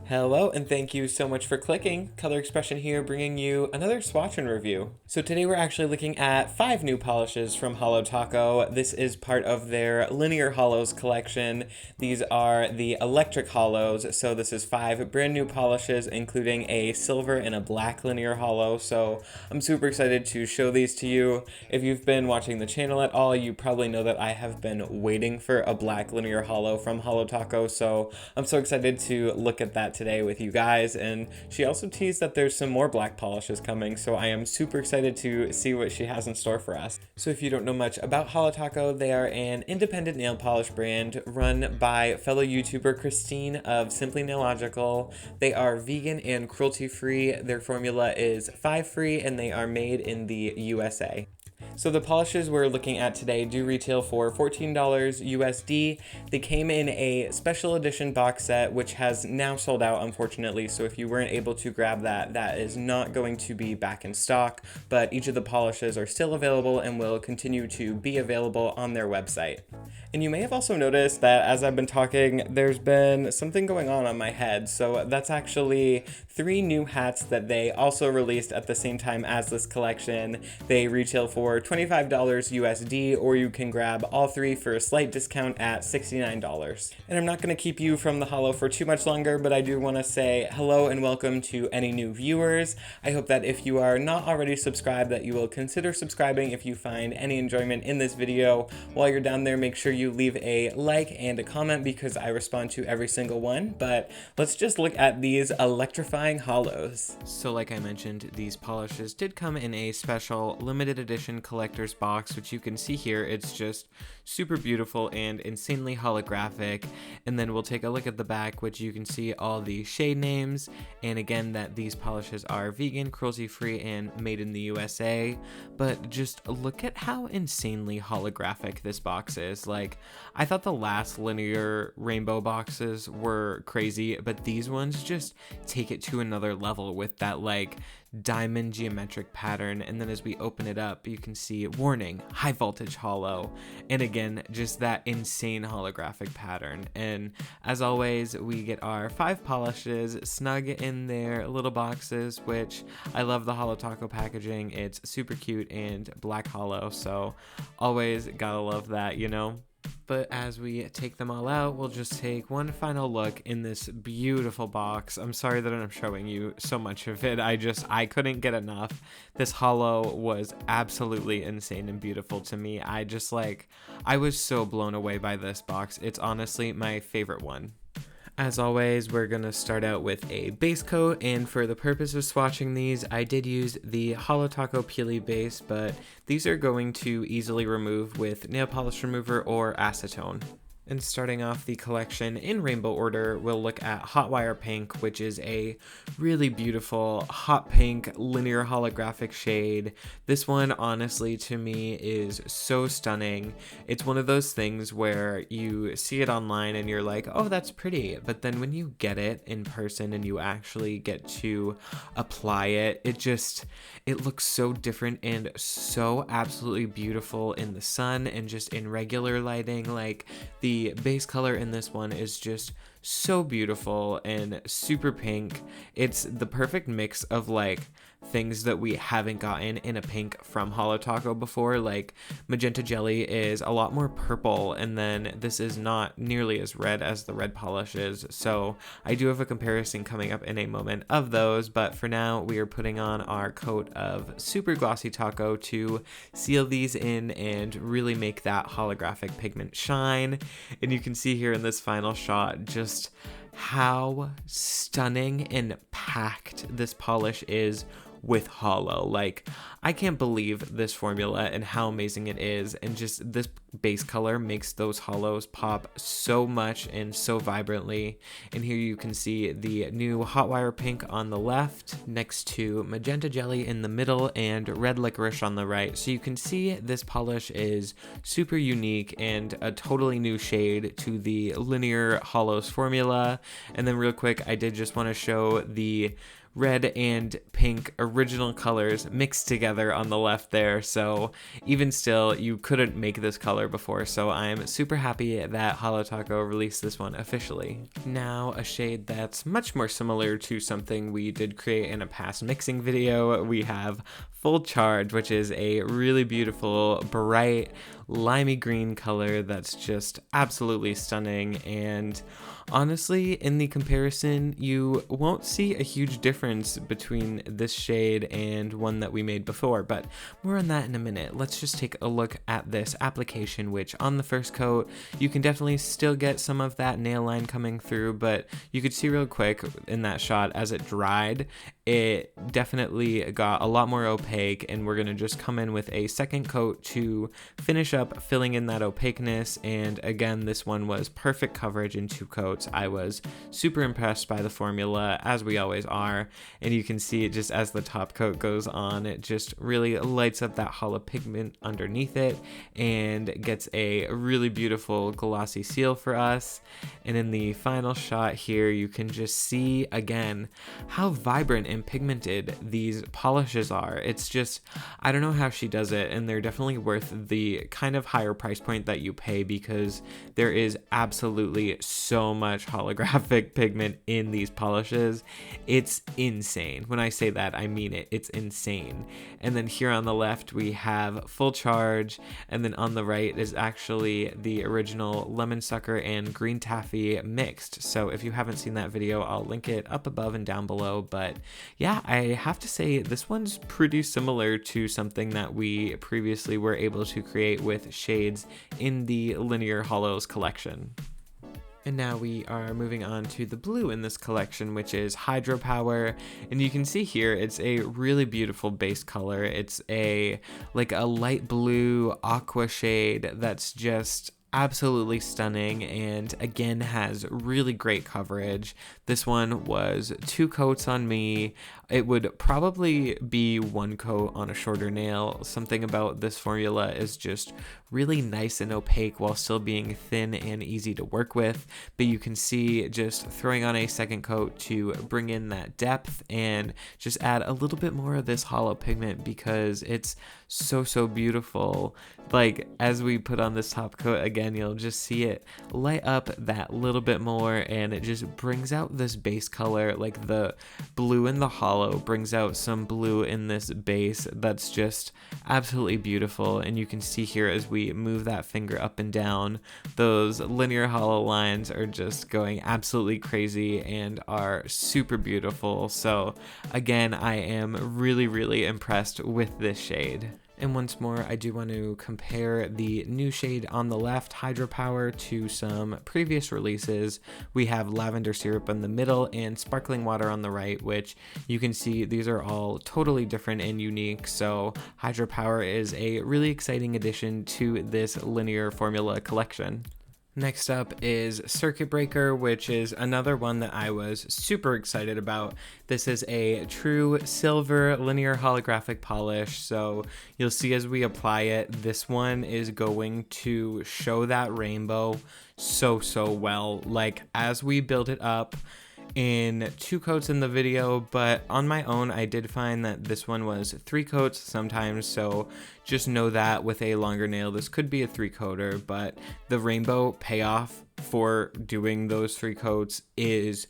Hello, and thank you so much for clicking. Color Expression here, bringing you another swatch and review. So today we're actually looking at 5 new polishes from Holo Taco. This is part of their Linear Holos collection. These are the Electric Holos, so this is 5 brand new polishes, including a silver and a black Linear Holo. So I'm super excited to show these to you. If you've been watching the channel at all, you probably know that I have been waiting for a black Linear Holo from Holo Taco, so I'm so excited to look at that today with you guys. And she also teased that there's some more black polishes coming, so I am super excited to see what she has in store for us. So if you don't know much about Holo Taco, they are an independent nail polish brand run by fellow YouTuber Christine of Simply Nailogical. They are vegan and cruelty free. Their formula is 5 free and they are made in the USA. So the polishes we're looking at today do retail for $14 USD. They came in a special edition box set, which has now sold out, unfortunately. So if you weren't able to grab that, that is not going to be back in stock, but each of the polishes are still available and will continue to be available on their website. And you may have also noticed that as I've been talking, there's been something going on my head. So that's actually 3 new hats that they also released at the same time as this collection. They retail for $25 USD, or you can grab all 3 for a slight discount at $69. And I'm not going to keep you from the holo for too much longer, but I do want to say hello and welcome to any new viewers. I hope that if you are not already subscribed, that you will consider subscribing if you find any enjoyment in this video. While you're down there, make sure you leave a like and a comment because I respond to every single one. But let's just look at these electrifying holos. So like I mentioned, these polishes did come in a special limited edition collector's box, which you can see here. It's just super beautiful and insanely holographic. And then we'll take a look at the back, which you can see all the shade names, and again that these polishes are vegan, cruelty free, and made in the USA. But just look at how insanely holographic this box is. Like, I thought the last linear rainbow boxes were crazy, but these ones just take it to another level with that like diamond geometric pattern. And then as we open it up, you can see warning, high voltage holo, and again just that insane holographic pattern. And as always, we get our 5 polishes snug in their little boxes, which I love the Holo Taco packaging. It's super cute and black holo, so always gotta love that, you know. But as we take them all out, we'll just take one final look in this beautiful box. I'm sorry that I'm showing you so much of it. I couldn't get enough. This holo was absolutely insane and beautiful to me. I was so blown away by this box. It's honestly my favorite one. As always, we're going to start out with a base coat, and for the purpose of swatching these, I did use the Holo Taco Peely base, but these are going to easily remove with nail polish remover or acetone. And starting off the collection in rainbow order, we'll look at Hot Wire Pink, which is a really beautiful hot pink linear holographic shade. This one, honestly, to me is so stunning. It's one of those things where you see it online and you're like, oh, that's pretty. But then when you get it in person and you actually get to apply it, it looks so different and so absolutely beautiful in the sun and just in regular lighting. Like, the base color in this one is just so beautiful and super pink. It's the perfect mix of like things that we haven't gotten in a pink from Holo Taco before. Like, magenta jelly is a lot more purple, and then this is not nearly as red as the red polish is. So I do have a comparison coming up in a moment of those, but for now we are putting on our coat of super glossy taco to seal these in and really make that holographic pigment shine. And you can see here in this final shot just how stunning and packed this polish is with holo. Like, I can't believe this formula and how amazing it is, and just this base color makes those holos pop so much and so vibrantly. And here you can see the new Hot Wire Pink on the left next to magenta jelly in the middle and red licorice on the right. So you can see this polish is super unique and a totally new shade to the linear holos formula. And then real quick, I did just want to show the red and pink original colors mixed together on the left there. So even still, you couldn't make this color before. So I'm super happy that Holo Taco released this one officially. Now a shade that's much more similar to something we did create in a past mixing video. We have Full Charge, which is a really beautiful, bright, limey green color that's just absolutely stunning. And honestly, in the comparison, you won't see a huge difference between this shade and one that we made before, but more on that in a minute. Let's just take a look at this application, which on the first coat, you can definitely still get some of that nail line coming through, but you could see real quick in that shot as it dried, it definitely got a lot more opaque, and we're gonna just come in with a second coat to finish up filling in that opaqueness. And again, this one was perfect coverage in 2 coats. I was super impressed by the formula, as we always are, and you can see it just as the top coat goes on, it just really lights up that holo pigment underneath it and gets a really beautiful glossy seal for us. And in the final shot here, you can just see again how vibrant and pigmented these polishes are. It's just, I don't know how she does it, and they're definitely worth the kind of higher price point that you pay, because there is absolutely so much holographic pigment in these polishes. It's insane. When I say that, I mean it. It's insane. And then here on the left we have Full Charge, and then on the right is actually the original Lemon Sucker and Green Taffy mixed. So if you haven't seen that video, I'll link it up above and down below. But yeah, I have to say this one's pretty similar to something that we previously were able to create with shades in the Linear Holos collection. And now we are moving on to the blue in this collection, which is Hydropower. And you can see here, it's a really beautiful base color. It's like a light blue aqua shade that's just absolutely stunning, and again has really great coverage. This one was 2 coats on me. It would probably be 1 coat on a shorter nail. Something about this formula is just really nice and opaque while still being thin and easy to work with. But you can see just throwing on a second coat to bring in that depth and just add a little bit more of this holo pigment, because it's so beautiful. Like as we put on this top coat again, you'll just see it light up that little bit more, and it just brings out this base color. Like the blue in the holo brings out some blue in this base that's just absolutely beautiful. And you can see here as we move that finger up and down, those linear holo lines are just going absolutely crazy and are super beautiful. So again, I am really impressed with this shade. And once more, I do want to compare the new shade on the left, Hydropower, to some previous releases. We have Lavender Syrup in the middle and Sparkling Water on the right, which you can see these are all totally different and unique. So Hydropower is a really exciting addition to this linear formula collection. Next up is Circuit Breaker, which is another one that I was super excited about. This is a true silver linear holographic polish, so you'll see as we apply it, this one is going to show that rainbow so well. Like as we build it up in 2 coats in the video, but on my own I did find that this one was 3 coats sometimes, so just know that with a longer nail this could be a 3-coater, but the rainbow payoff for doing those 3 coats is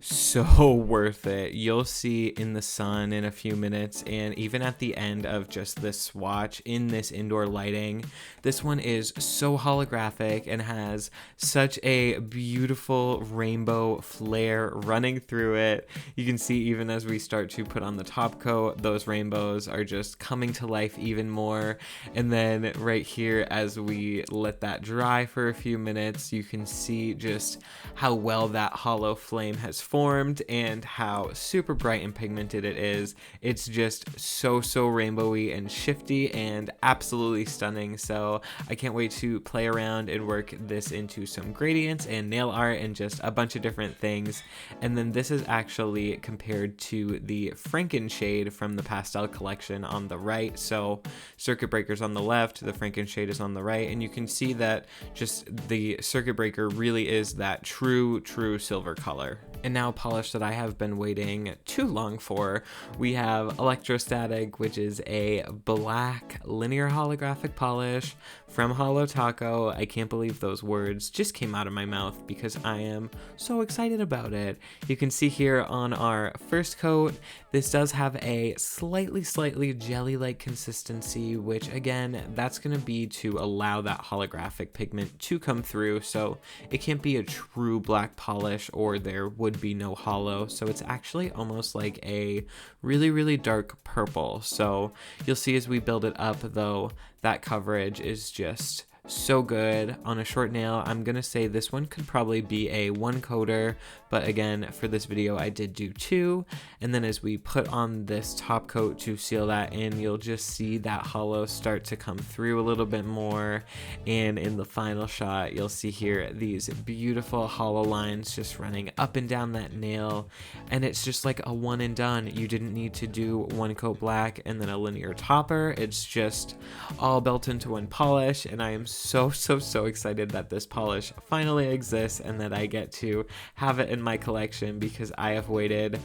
so worth it. You'll see in the sun in a few minutes, and even at the end of just this swatch in this indoor lighting, this one is so holographic and has such a beautiful rainbow flare running through it. You can see even as we start to put on the top coat, those rainbows are just coming to life even more. And then right here, as we let that dry for a few minutes, you can see just how well that holo flame has formed and how super bright and pigmented it is. It's just so rainbowy and shifty and absolutely stunning. So I can't wait to play around and work this into some gradients and nail art and just a bunch of different things. And then this is actually compared to the Franken shade from the pastel collection on the right. So Circuit Breaker's on the left, the Franken shade is on the right, and you can see that just the Circuit Breaker really is that true silver color. And now a polish that I have been waiting too long for. We have Electrostatic, which is a black linear holographic polish from Holo Taco. I can't believe those words just came out of my mouth because I am so excited about it. You can see here on our first coat, this does have a slightly jelly-like consistency, which again, that's going to be to allow that holographic pigment to come through, so it can't be a true black polish or there would be no holo. So it's actually almost like a really dark purple. So you'll see as we build it up though, that coverage is just so good. On a short nail, I'm gonna say this one could probably be a 1 coater, but again, for this video I did do 2, and then as we put on this top coat to seal that in, you'll just see that holo start to come through a little bit more, and in the final shot you'll see here these beautiful holo lines just running up and down that nail, and it's just like a one and done. You didn't need to do 1 coat black and then a linear topper. It's just all built into one polish, and I am so excited that this polish finally exists and that I get to have it in my collection because I have waited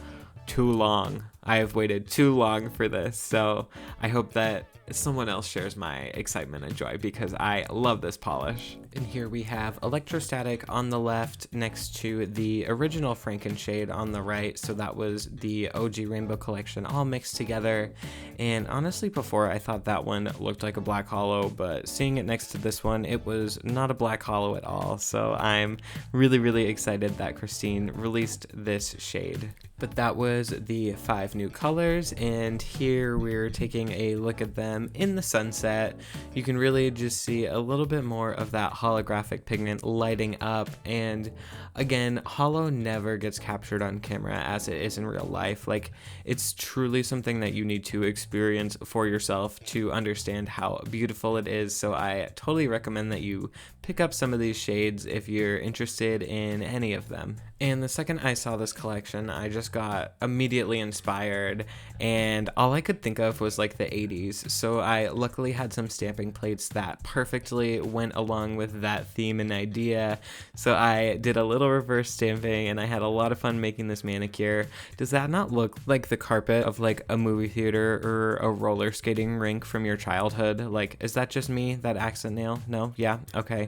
too long. I have waited too long for this, so I hope that someone else shares my excitement and joy because I love this polish. And here we have Electrostatic on the left next to the original Frankenshade on the right, so that was the OG Rainbow Collection all mixed together. And honestly, before I thought that one looked like a black holo, but seeing it next to this one, it was not a black holo at all, so I'm really excited that Christine released this shade. But that was the 5 new colors, and here we're taking a look at them in the sunset. You can really just see a little bit more of that holographic pigment lighting up, and again, holo never gets captured on camera as it is in real life. Like, it's truly something that you need to experience for yourself to understand how beautiful it is, so I totally recommend that you pick up some of these shades if you're interested in any of them. And the second I saw this collection, I just got immediately inspired, and all I could think of was like the 80s, so I luckily had some stamping plates that perfectly went along with that theme and idea, so I did a little reverse stamping and I had a lot of fun making this manicure. Does that not look like the carpet of like a movie theater or a roller skating rink from your childhood? Like, is that just me, that accent nail? No? Yeah? Okay.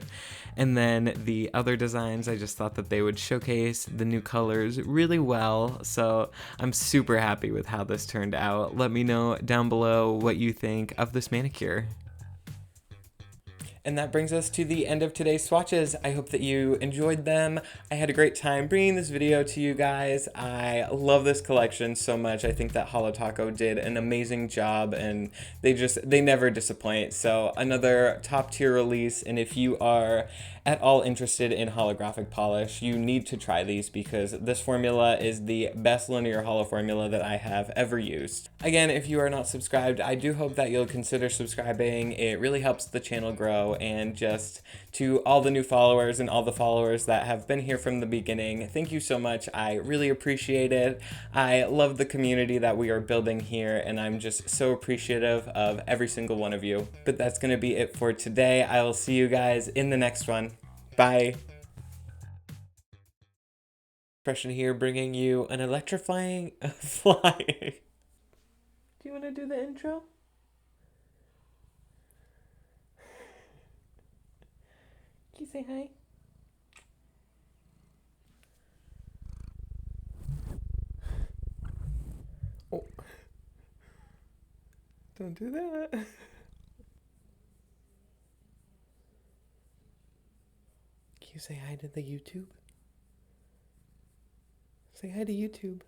And then the other designs, I just thought that they would showcase the new colors really well, so I'm super happy with how this turned out. Let me know down below what you think of this manicure. And that brings us to the end of today's swatches. I hope that you enjoyed them. I had a great time bringing this video to you guys. I love this collection so much. I think that Holo Taco did an amazing job, and they never disappoint. So another top tier release, and if you are at all interested in holographic polish, you need to try these because this formula is the best linear holo formula that I have ever used. Again, if you are not subscribed, I do hope that you'll consider subscribing. It really helps the channel grow, and just to all the new followers and all the followers that have been here from the beginning, thank you so much. I really appreciate it. I love the community that we are building here, and I'm just so appreciative of every single one of you. But that's going to be it for today. I will see you guys in the next one. Bye. Expression here bringing you an electrifying flying. Do you want to do the intro? Can you say hi? Oh. Don't do that. Can you say hi to the YouTube? Say hi to YouTube.